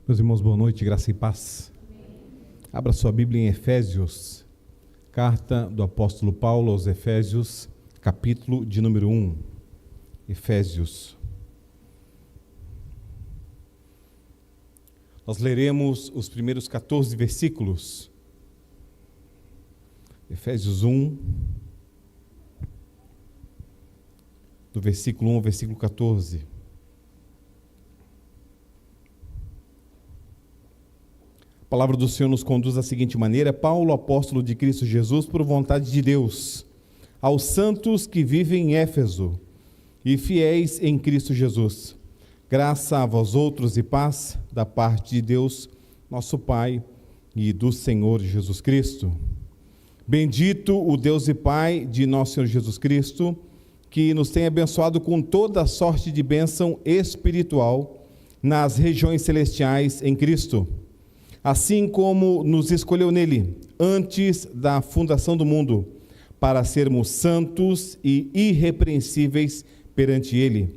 Meus irmãos, boa noite, graça e paz. Abra sua Bíblia em Efésios, carta do apóstolo Paulo aos Efésios, capítulo de número 1. Efésios. Nós leremos os primeiros 14 versículos. Efésios 1, do versículo 1 ao versículo 14. A palavra do Senhor nos conduz da seguinte maneira: Paulo, apóstolo de Cristo Jesus, por vontade de Deus, aos santos que vivem em Éfeso e fiéis em Cristo Jesus. Graça a vós outros e paz da parte de Deus, nosso Pai, e do Senhor Jesus Cristo. Bendito o Deus e Pai de nosso Senhor Jesus Cristo, que nos tem abençoado com toda a sorte de bênção espiritual nas regiões celestiais em Cristo, assim como nos escolheu nele, antes da fundação do mundo, para sermos santos e irrepreensíveis perante ele.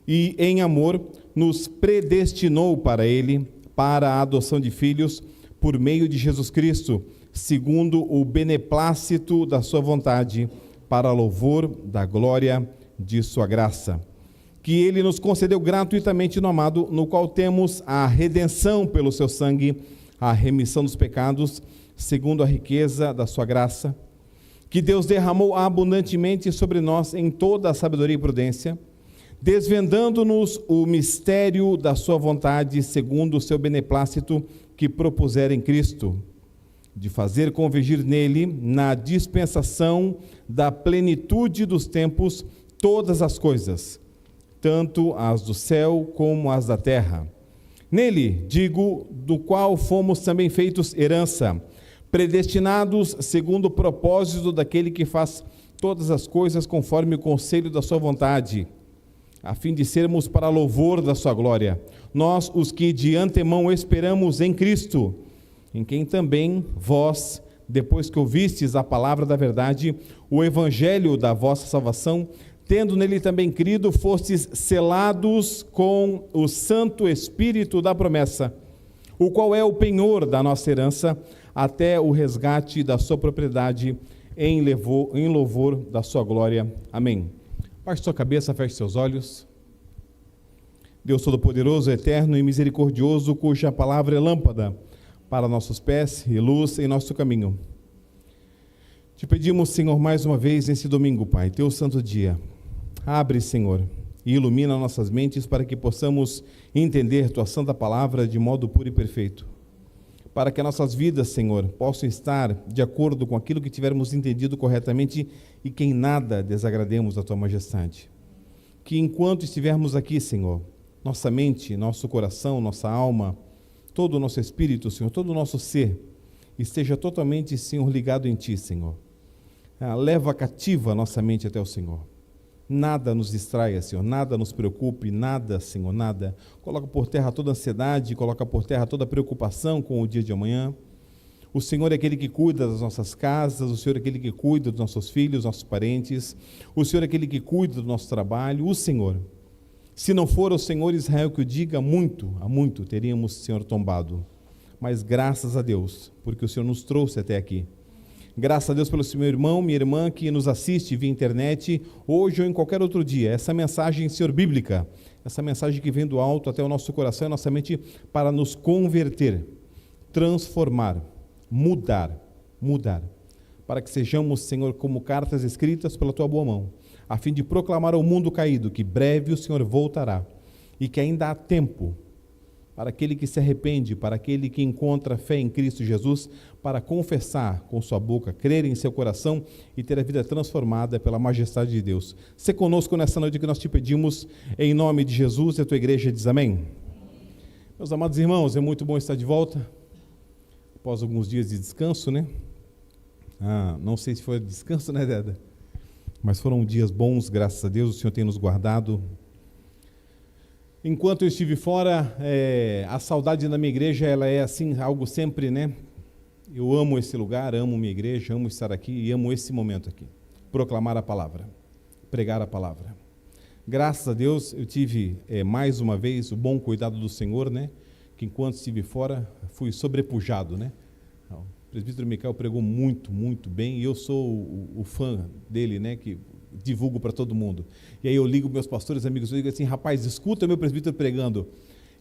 E em amor nos predestinou para ele, para a adoção de filhos, por meio de Jesus Cristo, segundo o beneplácito da sua vontade, para louvor da glória de sua graça, que ele nos concedeu gratuitamente no amado, no qual temos a redenção pelo seu sangue, a remissão dos pecados, segundo a riqueza da sua graça, que Deus derramou abundantemente sobre nós em toda a sabedoria e prudência, desvendando-nos o mistério da sua vontade, segundo o seu beneplácito que propusera em Cristo, de fazer convergir nele, na dispensação da plenitude dos tempos, todas as coisas, tanto as do céu como as da terra. Nele, digo, do qual fomos também feitos herança, predestinados segundo o propósito daquele que faz todas as coisas conforme o conselho da sua vontade, a fim de sermos para louvor da sua glória, nós os que de antemão esperamos em Cristo, em quem também vós, depois que ouvistes a palavra da verdade, o evangelho da vossa salvação, tendo nele também crido, fostes selados com o Santo Espírito da promessa, o qual é o penhor da nossa herança, até o resgate da sua propriedade, em louvor da sua glória. Amém. Baixe sua cabeça, feche seus olhos. Deus Todo-Poderoso, Eterno e Misericordioso, cuja palavra é lâmpada para nossos pés e luz em nosso caminho. Te pedimos, Senhor, mais uma vez nesse domingo, Pai, teu santo dia. Abre, Senhor, e ilumina nossas mentes para que possamos entender tua santa palavra de modo puro e perfeito. Para que nossas vidas, Senhor, possam estar de acordo com aquilo que tivermos entendido corretamente e que em nada desagrademos a tua majestade. Que enquanto estivermos aqui, Senhor, nossa mente, nosso coração, nossa alma, todo o nosso espírito, Senhor, todo o nosso ser, esteja totalmente, Senhor, ligado em Ti, Senhor. Leva cativa a nossa mente até o Senhor. Nada nos distraia, Senhor, nada nos preocupe, nada, Senhor, nada. Coloca por terra toda ansiedade, coloca por terra toda preocupação com o dia de amanhã. O Senhor é aquele que cuida das nossas casas, o Senhor é aquele que cuida dos nossos filhos, nossos parentes, o Senhor é aquele que cuida do nosso trabalho, o Senhor. Se não for o Senhor Israel que o diga, há muito teríamos, Senhor, tombado. Mas graças a Deus, porque o Senhor nos trouxe até aqui. Graças a Deus pelo meu irmão, minha irmã que nos assiste via internet, hoje ou em qualquer outro dia. Essa mensagem, Senhor, bíblica, essa mensagem que vem do alto até o nosso coração e a nossa mente para nos converter, transformar, mudar, para que sejamos, Senhor, como cartas escritas pela Tua boa mão, a fim de proclamar ao mundo caído que breve o Senhor voltará e que ainda há tempo para aquele que se arrepende, para aquele que encontra fé em Cristo Jesus, para confessar com sua boca, crer em seu coração e ter a vida transformada pela majestade de Deus. Se conosco nessa noite que nós te pedimos, em nome de Jesus, e a tua igreja diz amém. Meus amados irmãos, é muito bom estar de volta, após alguns dias de descanso, né? Não sei se foi descanso, né, Deda? Mas foram dias bons, graças a Deus, o Senhor tem nos guardado. Enquanto eu estive fora, a saudade da minha igreja, ela é assim, algo sempre, né? Eu amo esse lugar, amo minha igreja, amo estar aqui e amo esse momento aqui. Proclamar a palavra, pregar a palavra. Graças a Deus, eu tive mais uma vez o bom cuidado do Senhor, né? que enquanto estive fora, fui sobrepujado, né? O presbítero Micael pregou muito, muito bem, e eu sou o fã dele, né? Que divulgo para todo mundo. E aí eu ligo meus pastores amigos, eu digo assim, rapaz, escuta meu presbítero pregando.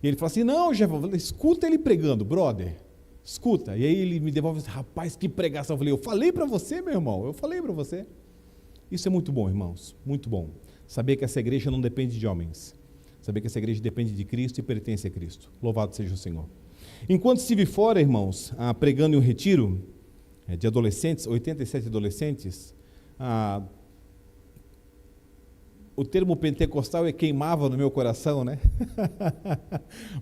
E ele fala assim, não, Jefferson, escuta ele pregando, brother, escuta. E aí ele me devolve assim, rapaz, que pregação. Eu falei para você, meu irmão, eu falei para você. Isso é muito bom, irmãos, muito bom. Saber que essa igreja não depende de homens. Saber que essa igreja depende de Cristo e pertence a Cristo. Louvado seja o Senhor. Enquanto estive fora, irmãos, pregando em um retiro de adolescentes, 87 adolescentes, o termo pentecostal queimava no meu coração, né?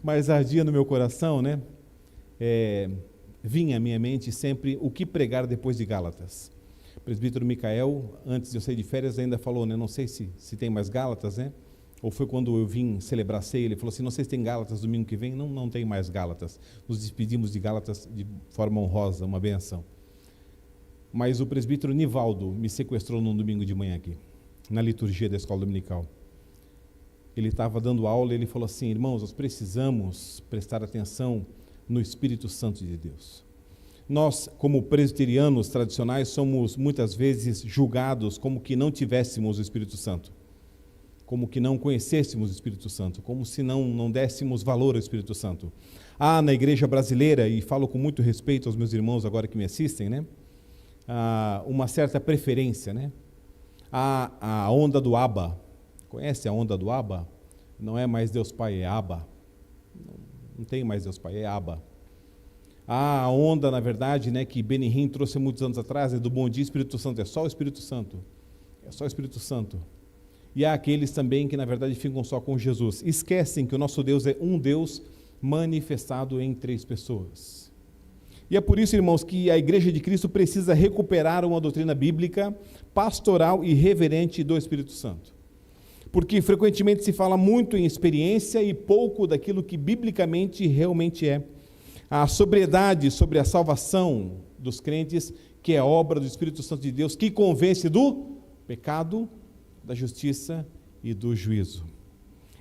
Mas ardia no meu coração, né? Vinha à minha mente sempre o que pregar depois de Gálatas. O presbítero Micael, antes de eu sair de férias, ainda falou, né? Não sei se tem mais Gálatas, né? Ou foi quando eu vim celebrar a ceia, ele falou assim, não sei se tem Gálatas domingo que vem. Não tem mais Gálatas. Nos despedimos de Gálatas de forma honrosa, uma benção. Mas o presbítero Nivaldo me sequestrou num domingo de manhã aqui, na liturgia da escola dominical. Ele estava dando aula e ele falou assim, irmãos, nós precisamos prestar atenção no Espírito Santo de Deus. Nós, como presbiterianos tradicionais, somos muitas vezes julgados como que não tivéssemos o Espírito Santo, como que não conhecêssemos o Espírito Santo, como se não dessemos valor ao Espírito Santo. Há na igreja brasileira, e falo com muito respeito aos meus irmãos agora que me assistem, né? Uma certa preferência, né? A onda do Abba. Conhece a onda do Abba? Não é mais Deus Pai, é Abba. Não tem mais Deus Pai, é Abba. A onda, na verdade, né, que Benihim trouxe muitos anos atrás, do Bom Dia Espírito Santo, é só o Espírito Santo. É só o Espírito Santo. E há aqueles também que, na verdade, ficam só com Jesus. Esquecem que o nosso Deus é um Deus manifestado em 3 pessoas. E é por isso, irmãos, que a Igreja de Cristo precisa recuperar uma doutrina bíblica, pastoral e reverente do Espírito Santo. Porque frequentemente se fala muito em experiência e pouco daquilo que biblicamente realmente é. A sobriedade sobre a salvação dos crentes, que é obra do Espírito Santo de Deus, que convence do pecado, da justiça e do juízo.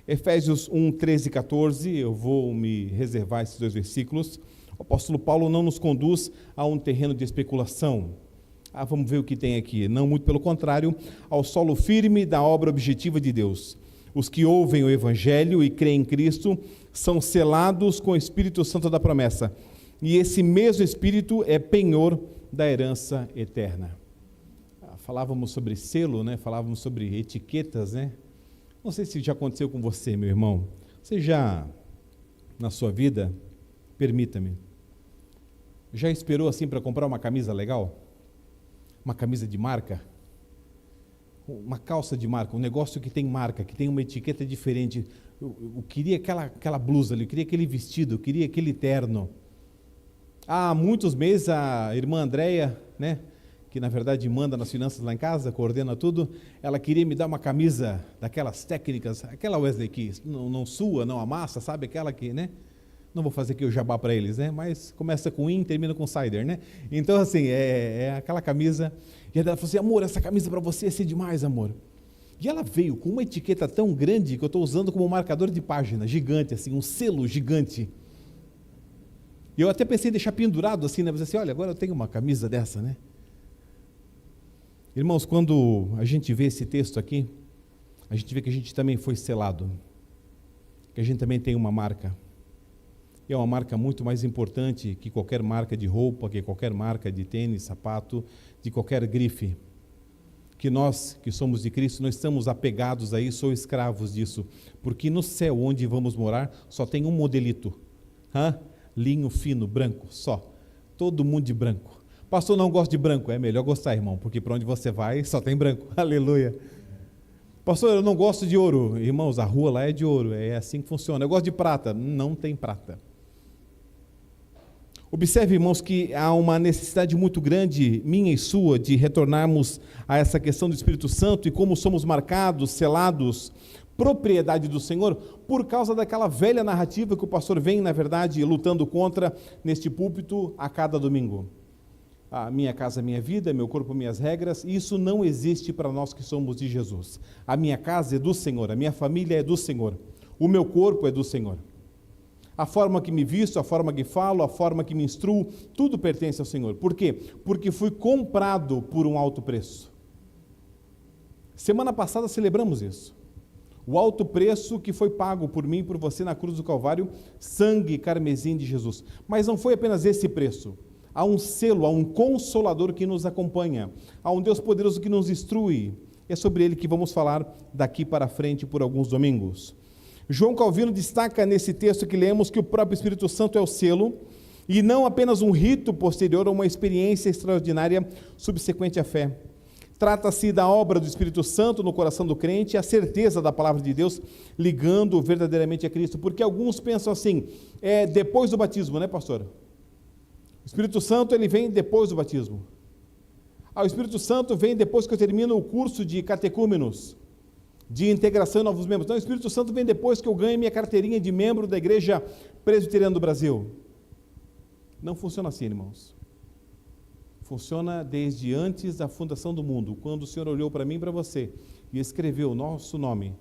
Efésios 1, 13 e 14, eu vou me reservar esses 2 versículos. O apóstolo Paulo não nos conduz a um terreno de especulação. Vamos ver o que tem aqui. Não, muito pelo contrário, ao solo firme da obra objetiva de Deus. Os que ouvem o Evangelho e creem em Cristo são selados com o Espírito Santo da promessa. E esse mesmo Espírito é penhor da herança eterna. Falávamos sobre selo, né? Falávamos sobre etiquetas, né? Não sei se já aconteceu com você, meu irmão. Você já, na sua vida, permita-me, já esperou assim para comprar uma camisa legal? Uma camisa de marca? Uma calça de marca, um negócio que tem marca, que tem uma etiqueta diferente. Eu queria aquela blusa ali, eu queria aquele vestido, eu queria aquele terno. Há muitos meses a irmã Andréia, né, que na verdade manda nas finanças lá em casa, coordena tudo, ela queria me dar uma camisa daquelas técnicas, aquela Wesley que não sua, não amassa, sabe? Aquela que, né? Não vou fazer aqui o jabá para eles, né? Mas começa com in, termina com cider, né? Então, assim, é aquela camisa. E ela falou assim, amor, essa camisa para você ia ser demais, amor. E ela veio com uma etiqueta tão grande que eu estou usando como marcador de página, gigante, assim, um selo gigante. E eu até pensei em deixar pendurado assim, né? Mas assim, olha, agora eu tenho uma camisa dessa, né? Irmãos, quando a gente vê esse texto aqui, a gente vê que a gente também foi selado, que a gente também tem uma marca. E é uma marca muito mais importante que qualquer marca de roupa, que qualquer marca de tênis, sapato, de qualquer grife. Que nós, que somos de Cristo, não estamos apegados a isso ou escravos disso. Porque no céu onde vamos morar, só tem um modelito. Linho fino, branco, só. Todo mundo de branco. Pastor, não gosto de branco. É melhor gostar, irmão, porque para onde você vai, só tem branco. Aleluia. Pastor, eu não gosto de ouro. Irmãos, a rua lá é de ouro. É assim que funciona. Eu gosto de prata. Não tem prata. Observe, irmãos, que há uma necessidade muito grande, minha e sua, de retornarmos a essa questão do Espírito Santo e como somos marcados, selados, propriedade do Senhor, por causa daquela velha narrativa que o pastor vem, na verdade, lutando contra neste púlpito a cada domingo. A minha casa, minha vida, meu corpo, minhas regras, isso não existe para nós que somos de Jesus. A minha casa é do Senhor, a minha família é do Senhor, o meu corpo é do Senhor. A forma que me visto, a forma que falo, a forma que me instruo, tudo pertence ao Senhor. Por quê? Porque fui comprado por um alto preço. Semana passada celebramos isso. O alto preço que foi pago por mim e por você na cruz do Calvário, sangue carmesim de Jesus. Mas não foi apenas esse preço. Há um selo, há um consolador que nos acompanha. Há um Deus poderoso que nos instrui. É sobre ele que vamos falar daqui para frente por alguns domingos. João Calvino destaca nesse texto que lemos que o próprio Espírito Santo é o selo e não apenas um rito posterior a uma experiência extraordinária subsequente à fé. Trata-se da obra do Espírito Santo no coração do crente, a certeza da palavra de Deus, ligando verdadeiramente a Cristo, porque alguns pensam assim, depois do batismo, né, pastor? O Espírito Santo, ele vem depois do batismo. O Espírito Santo vem depois que eu termino o curso de catecúmenos, de integração de novos membros. Então, o Espírito Santo vem depois que eu ganho minha carteirinha de membro da Igreja Presbiteriana do Brasil. Não funciona assim, irmãos. Funciona desde antes da fundação do mundo, quando o Senhor olhou para mim e para você e escreveu o nosso nome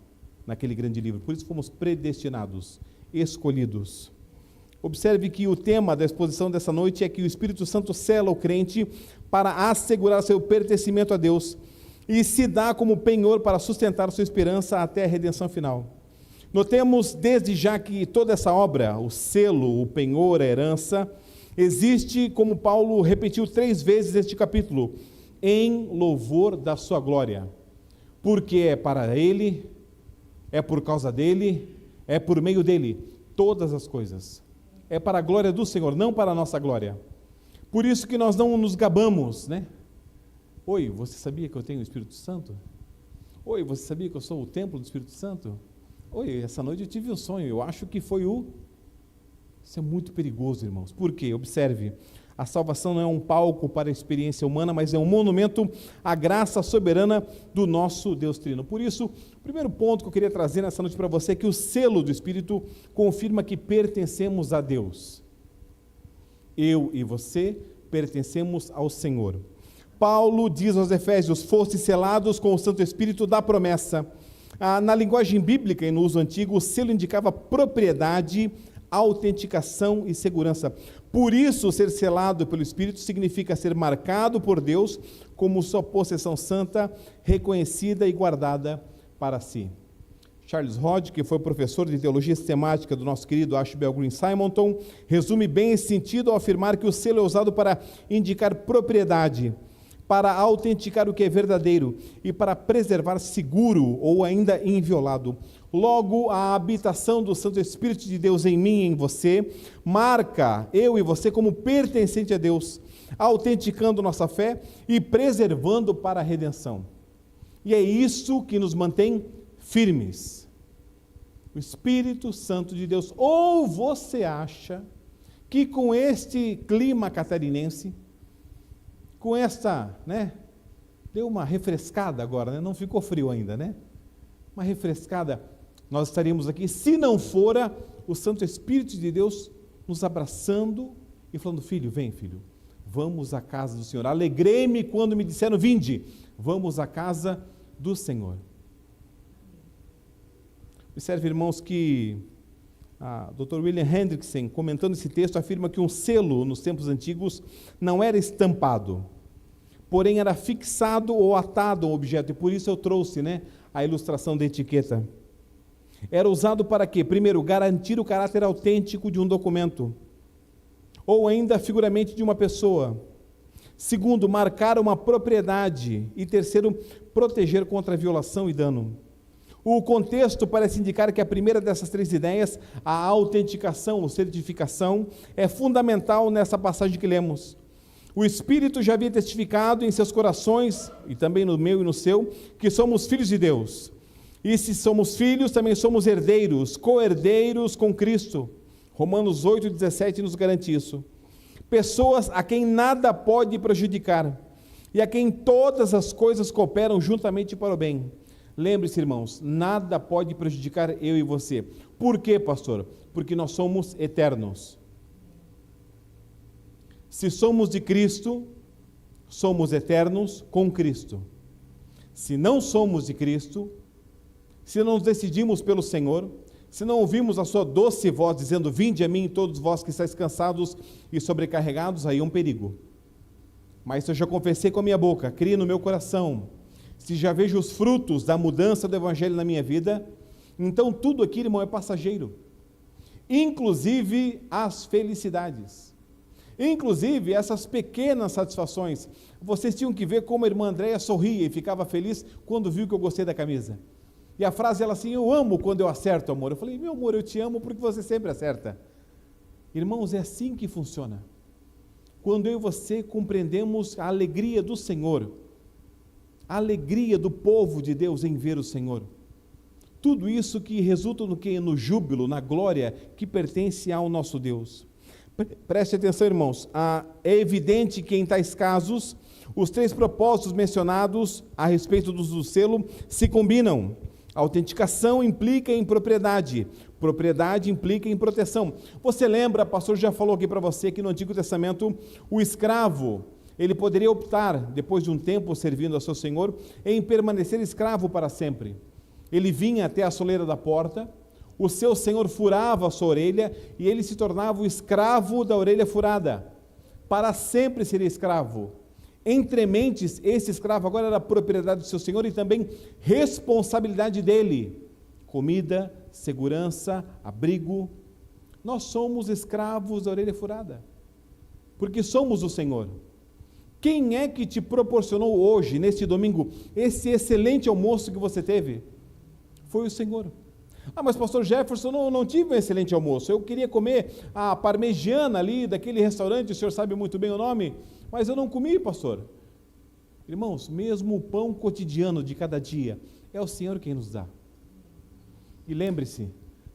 naquele grande livro. Por isso fomos predestinados, escolhidos. Observe que o tema da exposição dessa noite é que o Espírito Santo sela o crente para assegurar seu pertencimento a Deus e se dá como penhor para sustentar sua esperança até a redenção final. Notemos desde já que toda essa obra, o selo, o penhor, a herança, existe, como Paulo repetiu 3 vezes neste capítulo, em louvor da sua glória, porque é para Ele, é por causa dEle, é por meio dEle, todas as coisas. É para a glória do Senhor, não para a nossa glória. Por isso que nós não nos gabamos, né? Oi, você sabia que eu tenho o Espírito Santo? Oi, você sabia que eu sou o templo do Espírito Santo? Oi, essa noite eu tive um sonho, eu acho que foi o... Isso é muito perigoso, irmãos. Por quê? Observe, a salvação não é um palco para a experiência humana, mas é um monumento à graça soberana do nosso Deus Trino. Por isso, o primeiro ponto que eu queria trazer nessa noite para você é que o selo do Espírito confirma que pertencemos a Deus. Eu e você pertencemos ao Senhor. Paulo diz aos Efésios, fostes selados com o Santo Espírito da promessa. Na linguagem bíblica e no uso antigo, o selo indicava propriedade, autenticação e segurança. Por isso, ser selado pelo Espírito significa ser marcado por Deus como sua possessão santa, reconhecida e guardada para si. Charles Hodge, que foi professor de teologia sistemática do nosso querido Ashbel Green Simonton, resume bem esse sentido ao afirmar que o selo é usado para indicar propriedade, para autenticar o que é verdadeiro e para preservar seguro ou ainda inviolado. Logo, a habitação do Santo Espírito de Deus em mim e em você marca eu e você como pertencente a Deus, autenticando nossa fé e preservando para a redenção. E é isso que nos mantém firmes. O Espírito Santo de Deus. Ou você acha que com este clima catarinense, com esta, deu uma refrescada agora, não ficou frio ainda, uma refrescada, nós estaríamos aqui, se não fora o Santo Espírito de Deus nos abraçando e falando, filho, vem filho, vamos à casa do Senhor, alegrei-me quando me disseram, vinde, vamos à casa do Senhor. Observe, irmãos, que Dr. William Hendrickson, comentando esse texto, afirma que um selo nos tempos antigos não era estampado, porém era fixado ou atado a um objeto, e por isso eu trouxe a ilustração da etiqueta. Era usado para quê? Primeiro, garantir o caráter autêntico de um documento, ou ainda figuramente de uma pessoa. Segundo, marcar uma propriedade, e terceiro, proteger contra violação e dano. O contexto parece indicar que a primeira dessas 3 ideias, a autenticação ou certificação, é fundamental nessa passagem que lemos. O Espírito já havia testificado em seus corações, e também no meu e no seu, que somos filhos de Deus. E se somos filhos, também somos herdeiros, co-herdeiros com Cristo. Romanos 8,17 nos garante isso. Pessoas a quem nada pode prejudicar, e a quem todas as coisas cooperam juntamente para o bem. Lembre-se, irmãos, nada pode prejudicar eu e você. Por quê, pastor? Porque nós somos eternos. Se somos de Cristo, somos eternos com Cristo. Se não somos de Cristo, se não nos decidimos pelo Senhor, se não ouvimos a sua doce voz dizendo: vinde a mim todos vós que estáis cansados e sobrecarregados, aí é um perigo. Mas se eu já confessei com a minha boca, criei no meu coração, se já vejo os frutos da mudança do evangelho na minha vida, então tudo aqui, irmão, é passageiro, inclusive as felicidades, inclusive essas pequenas satisfações. Vocês tinham que ver como a irmã Andréia sorria e ficava feliz quando viu que eu gostei da camisa. E a frase ela assim: eu amo quando eu acerto, amor. Eu falei: meu amor, eu te amo porque você sempre acerta. Irmãos, é assim que funciona. Quando eu e você compreendemos a alegria do Senhor, a alegria do povo de Deus em ver o Senhor, tudo isso que resulta no que? No júbilo, na glória que pertence ao nosso Deus. Preste atenção, irmãos, é evidente que em tais casos, os três propósitos mencionados a respeito do selo se combinam. A autenticação implica em propriedade, propriedade implica em proteção. Você lembra, o pastor já falou aqui para você, que no Antigo Testamento, o escravo, ele poderia optar, depois de um tempo servindo ao seu senhor, em permanecer escravo para sempre. Ele vinha até a soleira da porta, o seu senhor furava a sua orelha e ele se tornava o escravo da orelha furada. Para sempre seria escravo. Entre mentes, esse escravo agora era propriedade do seu senhor e também responsabilidade dele. Comida, segurança, abrigo. Nós somos escravos da orelha furada, porque somos o Senhor. Quem é que te proporcionou hoje, neste domingo, esse excelente almoço que você teve? Foi o Senhor. Mas pastor Jefferson, não tive um excelente almoço, eu queria comer a parmegiana ali, daquele restaurante, o senhor sabe muito bem o nome, mas eu não comi, pastor. Irmãos, mesmo o pão cotidiano de cada dia, é o Senhor quem nos dá. E lembre-se,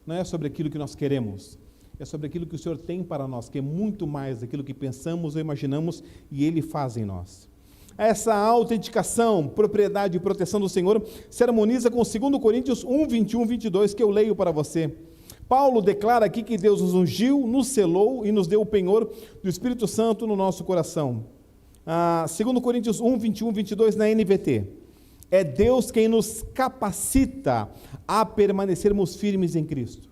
não é sobre aquilo que nós queremos, é sobre aquilo que o Senhor tem para nós, que é muito mais daquilo que pensamos ou imaginamos, e Ele faz em nós. Essa autenticação, propriedade e proteção do Senhor se harmoniza com 2 Coríntios 1, 21, 22, que eu leio para você. Paulo declara aqui que Deus nos ungiu, nos selou e nos deu o penhor do Espírito Santo no nosso coração. 2 Coríntios 1, 21, 22 na NVT. É Deus quem nos capacita a permanecermos firmes em Cristo.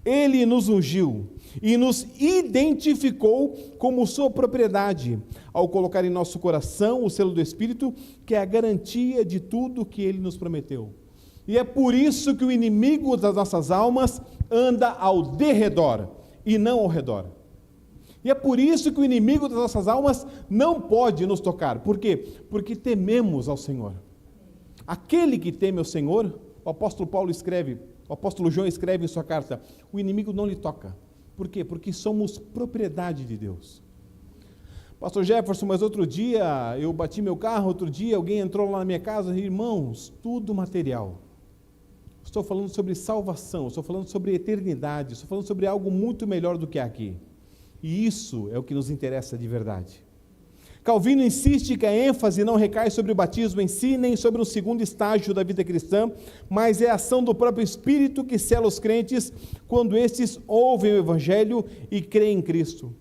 Ele nos ungiu e nos identificou como sua propriedade, ao colocar em nosso coração o selo do Espírito, que é a garantia de tudo que Ele nos prometeu. E é por isso que o inimigo das nossas almas anda ao derredor e não ao redor. E é por isso que o inimigo das nossas almas não pode nos tocar. Por quê? Porque tememos ao Senhor. Aquele que teme ao Senhor, o apóstolo Paulo escreve, o apóstolo João escreve em sua carta, o inimigo não lhe toca. Por quê? Porque somos propriedade de Deus. Pastor Jefferson, mas outro dia eu bati meu carro, outro dia alguém entrou lá na minha casa, irmãos, tudo material. Estou falando sobre salvação, estou falando sobre eternidade, estou falando sobre algo muito melhor do que aqui. E isso é o que nos interessa de verdade. Calvino insiste que a ênfase não recai sobre o batismo em si, nem sobre um segundo estágio da vida cristã, mas é a ação do próprio Espírito que sela os crentes quando estes ouvem o Evangelho e creem em Cristo.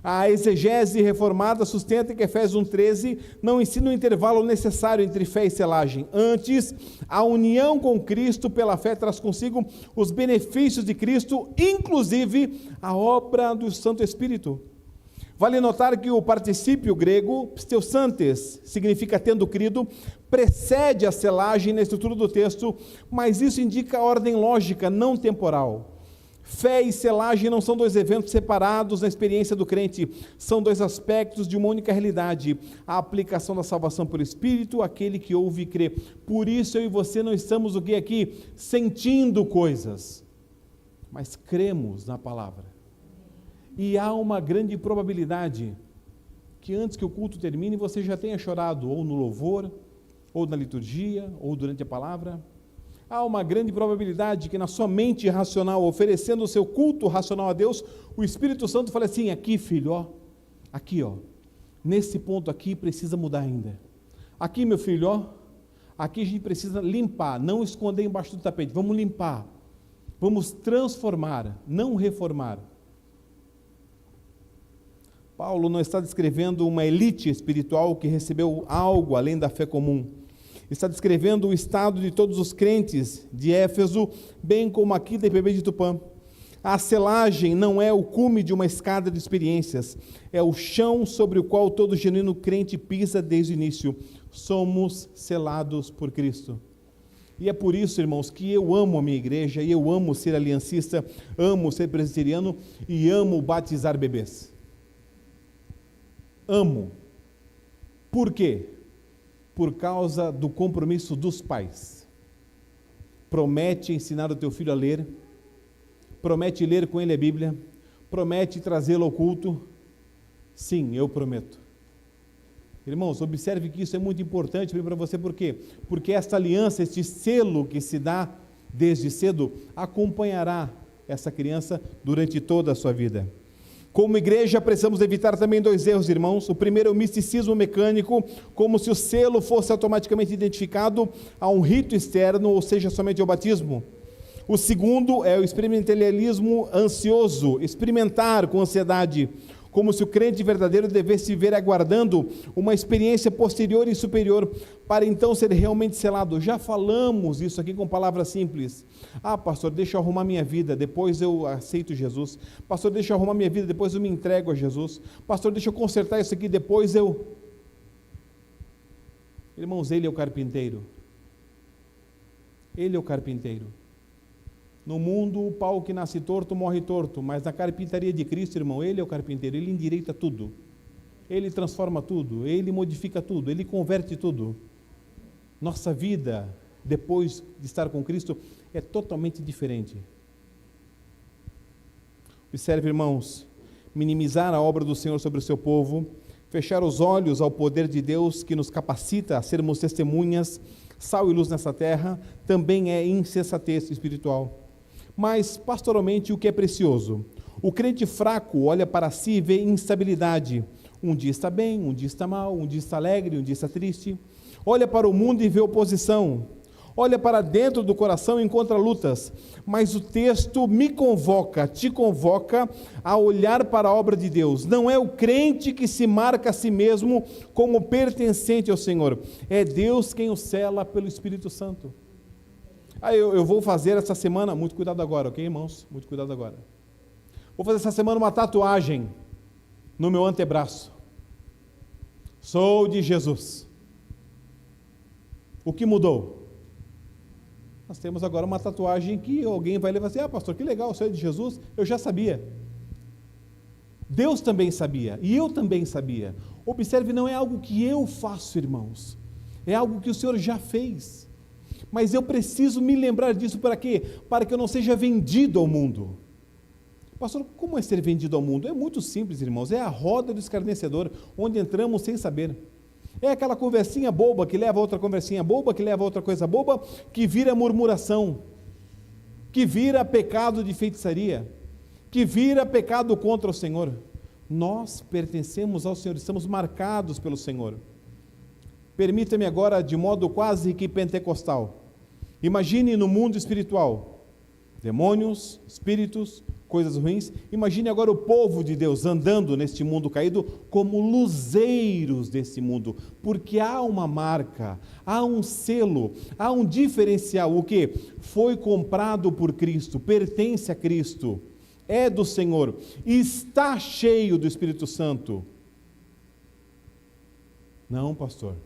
A exegese reformada sustenta que Efésios 1,13 não ensina o intervalo necessário entre fé e selagem. Antes, a união com Cristo pela fé traz consigo os benefícios de Cristo, inclusive a obra do Santo Espírito. Vale notar que o particípio grego, psteusantes, significa tendo crido, precede a selagem na estrutura do texto, mas isso indica a ordem lógica, não temporal. Fé e selagem não são dois eventos separados na experiência do crente, são dois aspectos de uma única realidade, a aplicação da salvação pelo Espírito, aquele que ouve e crê. Por isso eu e você não estamos o que aqui? Sentindo coisas, mas cremos na palavra. E há uma grande probabilidade que antes que o culto termine, você já tenha chorado, ou no louvor, ou na liturgia, ou durante a palavra. Há uma grande probabilidade que na sua mente racional, oferecendo o seu culto racional a Deus, o Espírito Santo fala assim, aqui filho, ó, aqui ó, nesse ponto aqui precisa mudar ainda. Aqui meu filho, ó, aqui a gente precisa limpar, não esconder embaixo do tapete, vamos limpar, vamos transformar, não reformar. Paulo não está descrevendo uma elite espiritual que recebeu algo além da fé comum. Está descrevendo o estado de todos os crentes de Éfeso, bem como aqui da IPB de Tupã. A selagem não é o cume de uma escada de experiências, é o chão sobre o qual todo genuíno crente pisa desde o início. Somos selados por Cristo. E é por isso, irmãos, que eu amo a minha igreja, e eu amo ser aliancista, amo ser presbiteriano e amo batizar bebês. Amo. Por quê? Por causa do compromisso dos pais. Promete ensinar o teu filho a ler, promete ler com ele a Bíblia, promete trazê-lo ao culto. Sim, eu prometo. Irmãos, observe que isso é muito importante para você, por quê? Porque esta aliança, este selo que se dá desde cedo, acompanhará essa criança durante toda a sua vida. Como igreja, precisamos evitar também 2 erros, irmãos. O primeiro é o misticismo mecânico, como se o selo fosse automaticamente identificado a um rito externo, ou seja, somente ao batismo. O segundo é o experimentalismo ansioso, experimentar com ansiedade, como se o crente verdadeiro devesse viver aguardando uma experiência posterior e superior, para então ser realmente selado. Já falamos isso aqui com palavras simples. Pastor, deixa eu arrumar minha vida, depois eu aceito Jesus. Pastor, deixa eu arrumar minha vida, depois eu me entrego a Jesus. Pastor, deixa eu consertar isso aqui, depois eu... Irmãos, Ele é o carpinteiro. Ele é o carpinteiro. No mundo, o pau que nasce torto morre torto, mas na carpintaria de Cristo, irmão, Ele é o carpinteiro, Ele endireita tudo, Ele transforma tudo, Ele modifica tudo, Ele converte tudo. Nossa vida, depois de estar com Cristo, é totalmente diferente. Observe, irmãos, minimizar a obra do Senhor sobre o seu povo, fechar os olhos ao poder de Deus que nos capacita a sermos testemunhas, sal e luz nessa terra, também é insensatez espiritual. Mas, pastoralmente, o que é precioso? O crente fraco olha para si e vê instabilidade. Um dia está bem, um dia está mal, um dia está alegre, um dia está triste. Olha para o mundo e vê oposição. Olha para dentro do coração e encontra lutas. Mas o texto me convoca, te convoca a olhar para a obra de Deus. Não é o crente que se marca a si mesmo como pertencente ao Senhor. É Deus quem o sela pelo Espírito Santo. Eu vou fazer essa semana, muito cuidado agora, ok, irmãos? Muito cuidado agora. Vou fazer essa semana uma tatuagem no meu antebraço. Sou de Jesus. O que mudou? Nós temos agora uma tatuagem que alguém vai levar assim, pastor, que legal, sou de Jesus, eu já sabia. Deus também sabia, e eu também sabia. Observe, não é algo que eu faço, irmãos, é algo que o Senhor já fez. Mas eu preciso me lembrar disso para quê? Para que eu não seja vendido ao mundo. Pastor, como é ser vendido ao mundo? É muito simples, irmãos, é a roda do escarnecedor, onde entramos sem saber. É aquela conversinha boba que leva a outra conversinha boba, que leva a outra coisa boba, que vira murmuração, que vira pecado de feitiçaria, que vira pecado contra o Senhor. Nós pertencemos ao Senhor, estamos marcados pelo Senhor. Permita-me agora, de modo quase que pentecostal, imagine no mundo espiritual, demônios, espíritos, coisas ruins. Imagine agora o povo de Deus andando neste mundo caído como luzeiros desse mundo, porque há uma marca, há um selo, há um diferencial. O que? Foi comprado por Cristo, pertence a Cristo, é do Senhor, está cheio do Espírito Santo. Não, pastor,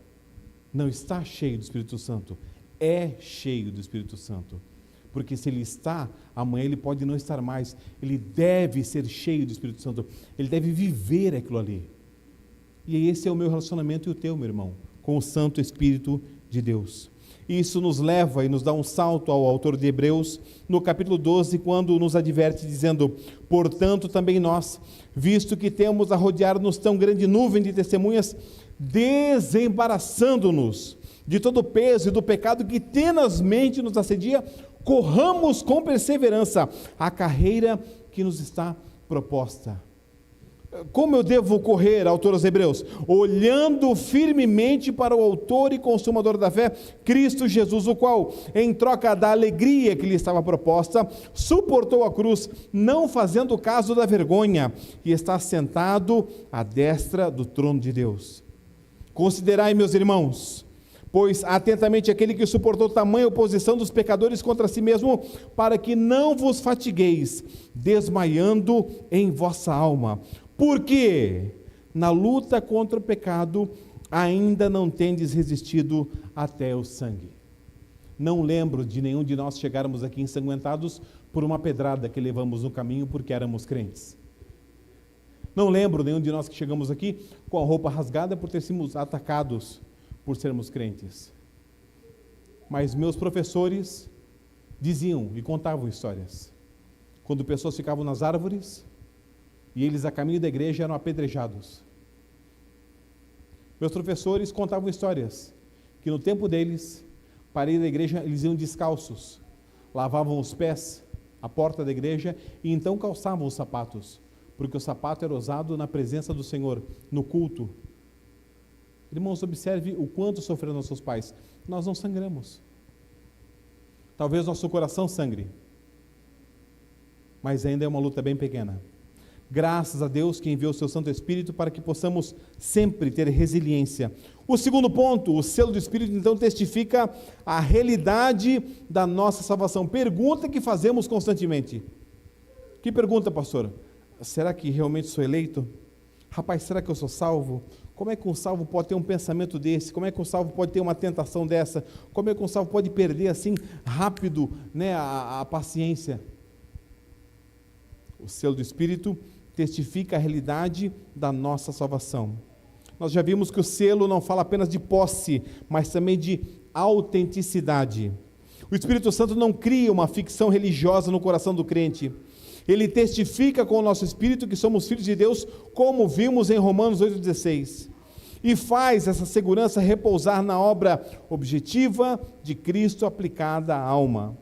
não está cheio do Espírito Santo, é cheio do Espírito Santo. Porque se ele está, amanhã ele pode não estar mais. Ele deve ser cheio do Espírito Santo. Ele deve viver aquilo ali. E esse é o meu relacionamento e o teu, meu irmão, com o Santo Espírito de Deus. Isso nos leva e nos dá um salto ao autor de Hebreus, no capítulo 12, quando nos adverte dizendo: portanto também nós, visto que temos a rodear-nos tão grande nuvem de testemunhas, desembaraçando-nos de todo o peso e do pecado que tenazmente nos assedia, corramos com perseverança a carreira que nos está proposta. Como eu devo correr, autor aos Hebreus? Olhando firmemente para o autor e consumador da fé, Cristo Jesus, o qual, em troca da alegria que lhe estava proposta, suportou a cruz, não fazendo caso da vergonha, e está sentado à destra do trono de Deus. Considerai, meus irmãos, Pois atentamente aquele que suportou tamanha oposição dos pecadores contra si mesmo, para que não vos fatigueis, desmaiando em vossa alma. Porque na luta contra o pecado ainda não tendes resistido até o sangue. Não lembro de nenhum de nós chegarmos aqui ensanguentados por uma pedrada que levamos no caminho porque éramos crentes. Não lembro nenhum de nós que chegamos aqui com a roupa rasgada por ter sido atacados por sermos crentes. Mas meus professores diziam e contavam histórias. Quando pessoas ficavam nas árvores e eles a caminho da igreja eram apedrejados. Meus professores contavam histórias que no tempo deles, para ir à igreja, eles iam descalços, lavavam os pés à porta da igreja e então calçavam os sapatos, porque o sapato era usado na presença do Senhor, no culto. Irmãos, observe o quanto sofreram nossos pais. Nós não sangramos. Talvez nosso coração sangre, mas ainda é uma luta bem pequena. Graças a Deus que enviou o seu Santo Espírito para que possamos sempre ter resiliência. O segundo ponto, o selo do Espírito, então, testifica a realidade da nossa salvação. Pergunta que fazemos constantemente. Que pergunta, pastor? Será que realmente sou eleito? Rapaz, será que eu sou salvo? Como é que um salvo pode ter um pensamento desse? Como é que um salvo pode ter uma tentação dessa? Como é que um salvo pode perder assim rápido, né, a paciência? O selo do Espírito testifica a realidade da nossa salvação. Nós já vimos que o selo não fala apenas de posse, mas também de autenticidade. O Espírito Santo não cria uma ficção religiosa no coração do crente. Ele testifica com o nosso espírito que somos filhos de Deus, como vimos em Romanos 8,16. E faz essa segurança repousar na obra objetiva de Cristo aplicada à alma.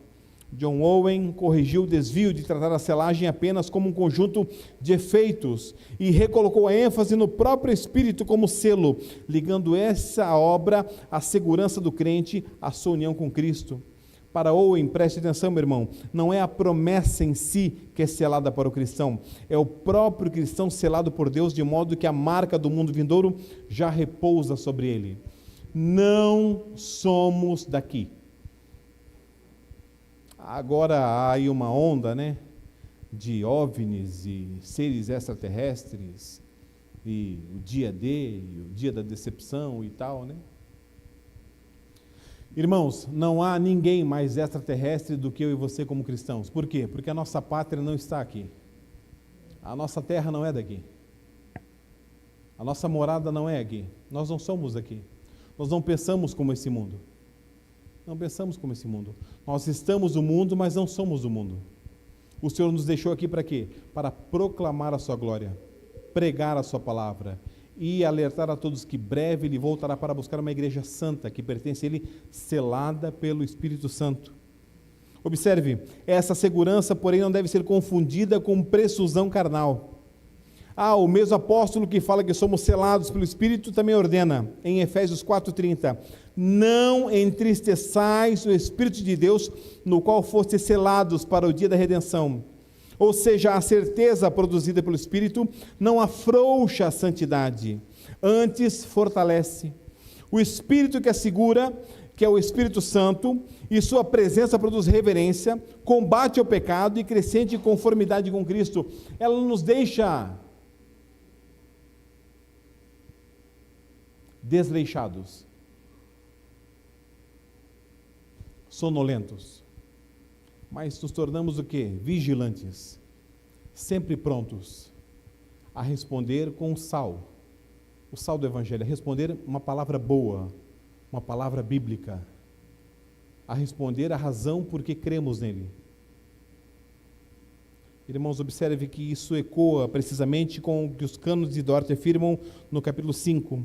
John Owen corrigiu o desvio de tratar a selagem apenas como um conjunto de efeitos e recolocou a ênfase no próprio Espírito como selo, ligando essa obra à segurança do crente, à sua união com Cristo. Para Owen, preste atenção, meu irmão, não é a promessa em si que é selada para o cristão, é o próprio cristão selado por Deus, de modo que a marca do mundo vindouro já repousa sobre ele. Não somos daqui. Agora há aí uma onda, né, de OVNIs e seres extraterrestres, e o dia D, e o dia da decepção e tal, né? Irmãos, não há ninguém mais extraterrestre do que eu e você como cristãos. Por quê? Porque a nossa pátria não está aqui. A nossa terra não é daqui. A nossa morada não é aqui. Nós não somos aqui. Nós não pensamos como esse mundo. Não pensamos como esse mundo. Nós estamos no mundo, mas não somos do mundo. O Senhor nos deixou aqui para quê? Para proclamar a sua glória, pregar a sua palavra e alertar a todos que breve Ele voltará para buscar uma igreja santa, que pertence a Ele, selada pelo Espírito Santo. Observe, essa segurança, porém, não deve ser confundida com presunção carnal. O mesmo apóstolo que fala que somos selados pelo Espírito também ordena, em Efésios 4,30, não entristeçais o Espírito de Deus, no qual fostes selados para o dia da redenção. Ou seja, a certeza produzida pelo Espírito não afrouxa a santidade, antes fortalece. O Espírito que assegura, que é o Espírito Santo, e sua presença produz reverência, combate ao pecado e crescente conformidade com Cristo. Ela não nos deixa desleixados, sonolentos, mas nos tornamos o quê? Vigilantes, sempre prontos a responder com o sal do Evangelho, a responder uma palavra boa, uma palavra bíblica, a responder a razão por que cremos nele. Irmãos, observe que isso ecoa precisamente com o que os cânones de Dort afirmam no capítulo 5.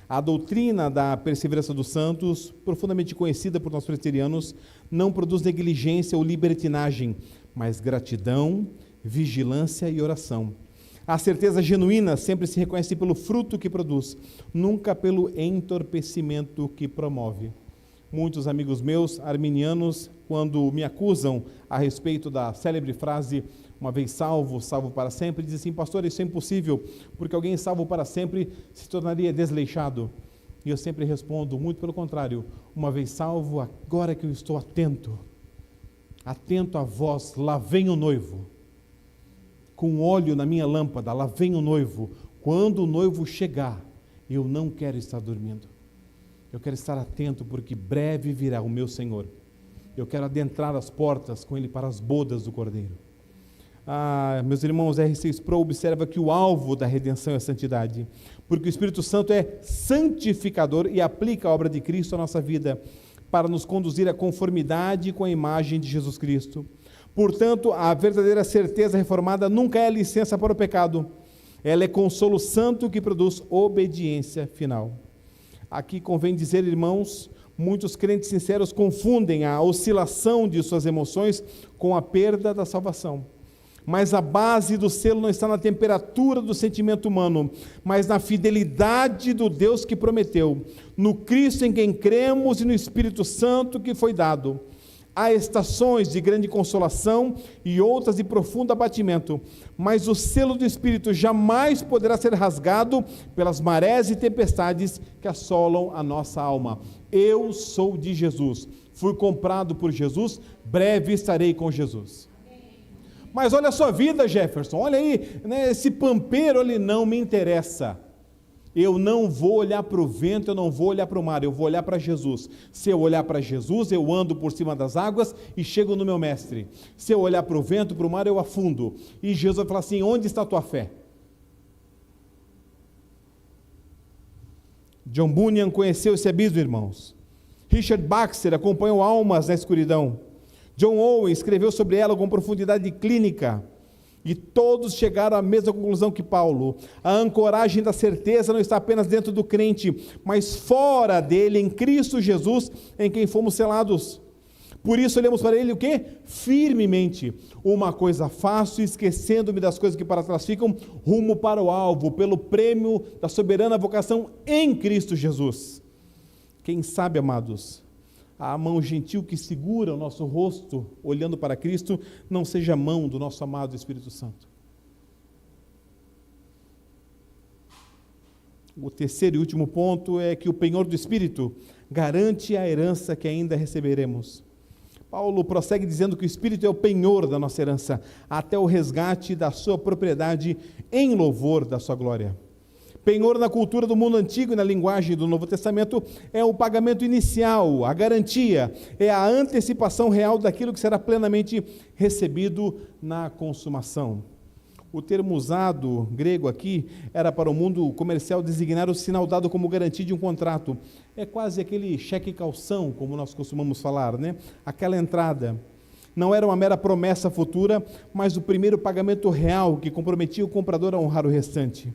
A doutrina da perseverança dos santos, profundamente conhecida por nós presbiterianos, não produz negligência ou libertinagem, mas gratidão, vigilância e oração. A certeza genuína sempre se reconhece pelo fruto que produz, nunca pelo entorpecimento que promove. Muitos amigos meus, arminianos, quando me acusam a respeito da célebre frase, uma vez salvo, salvo para sempre, dizem assim: pastor, isso é impossível, porque alguém salvo para sempre se tornaria desleixado. E eu sempre respondo, muito pelo contrário, uma vez salvo, agora que eu estou atento à voz, lá vem o noivo, com óleo na minha lâmpada, lá vem o noivo. Quando o noivo chegar, eu não quero estar dormindo, eu quero estar atento, porque breve virá o meu Senhor. Eu quero adentrar as portas com Ele para as bodas do Cordeiro. Meus irmãos, R6 Pro observa que o alvo da redenção é a santidade, porque o Espírito Santo é santificador e aplica a obra de Cristo à nossa vida, para nos conduzir à conformidade com a imagem de Jesus Cristo. Portanto, a verdadeira certeza reformada nunca é licença para o pecado, ela é consolo santo que produz obediência final. Aqui convém dizer, irmãos, muitos crentes sinceros confundem a oscilação de suas emoções com a perda da salvação. Mas a base do selo não está na temperatura do sentimento humano, mas na fidelidade do Deus que prometeu, no Cristo em quem cremos e no Espírito Santo que foi dado. Há estações de grande consolação e outras de profundo abatimento, mas o selo do Espírito jamais poderá ser rasgado pelas marés e tempestades que assolam a nossa alma. Eu sou de Jesus, fui comprado por Jesus, breve estarei com Jesus. Mas olha a sua vida, Jefferson, olha aí, né, esse pampeiro ali, não me interessa. Eu não vou olhar para o vento, eu não vou olhar para o mar, eu vou olhar para Jesus. Se eu olhar para Jesus, eu ando por cima das águas e chego no meu mestre. Se eu olhar para o vento, para o mar, eu afundo. E Jesus vai falar assim, onde está a tua fé? John Bunyan conheceu esse abismo, irmãos. Richard Baxter acompanhou almas na escuridão. John Owen escreveu sobre ela com profundidade clínica. E todos chegaram à mesma conclusão que Paulo. A ancoragem da certeza não está apenas dentro do crente, mas fora dele, em Cristo Jesus, em quem fomos selados. Por isso olhamos para ele o quê? Firmemente. Uma coisa faço, esquecendo-me das coisas que para trás ficam, rumo para o alvo, pelo prêmio da soberana vocação em Cristo Jesus. Quem sabe, amados, a mão gentil que segura o nosso rosto, olhando para Cristo, não seja a mão do nosso amado Espírito Santo. O terceiro e último ponto é que o penhor do Espírito garante a herança que ainda receberemos. Paulo prossegue dizendo que o Espírito é o penhor da nossa herança, até o resgate da sua propriedade em louvor da sua glória. Penhor na cultura do mundo antigo e na linguagem do Novo Testamento é o pagamento inicial, a garantia, é a antecipação real daquilo que será plenamente recebido na consumação. O termo usado, grego aqui, era para o mundo comercial designar o sinal dado como garantia de um contrato. É quase aquele cheque calção, como nós costumamos falar, né? Aquela entrada. Não era uma mera promessa futura, mas o primeiro pagamento real que comprometia o comprador a honrar o restante.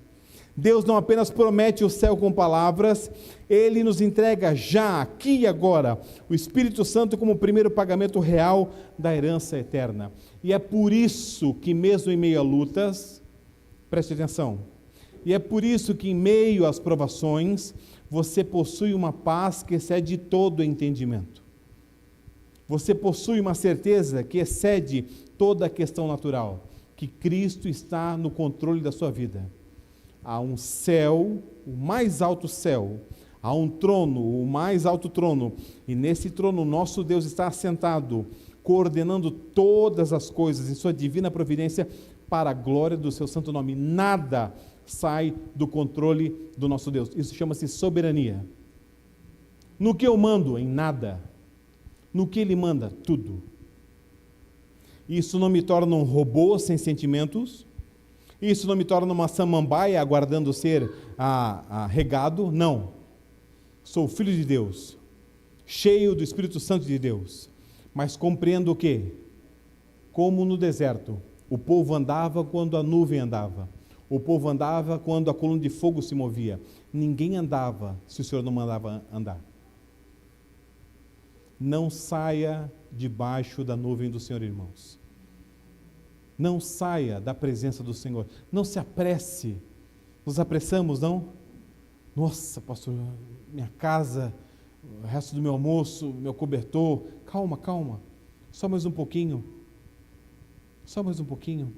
Deus não apenas promete o céu com palavras, Ele nos entrega já, aqui e agora, o Espírito Santo como o primeiro pagamento real da herança eterna. E é por isso que mesmo em meio a lutas, preste atenção, e é por isso que em meio às provações, você possui uma paz que excede todo o entendimento. Você possui uma certeza que excede toda a questão natural, que Cristo está no controle da sua vida. Há um céu, o mais alto céu, há um trono, o mais alto trono, e nesse trono nosso Deus está assentado, coordenando todas as coisas em sua divina providência para a glória do seu santo nome. Nada sai do controle do nosso Deus. Isso chama-se soberania. No que eu mando? Em nada. No que Ele manda? Tudo. Isso não me torna um robô sem sentimentos. Isso não me torna uma samambaia aguardando ser regado, não. Sou filho de Deus, cheio do Espírito Santo de Deus, mas compreendo o quê? Como no deserto, o povo andava quando a nuvem andava, o povo andava quando a coluna de fogo se movia, ninguém andava se o Senhor não mandava andar. Não saia debaixo da nuvem do Senhor, irmãos. Não saia da presença do Senhor. Não se apresse. Nos apressamos, não? Nossa, pastor, minha casa, o resto do meu almoço, meu cobertor. Calma, calma. Só mais um pouquinho. Só mais um pouquinho.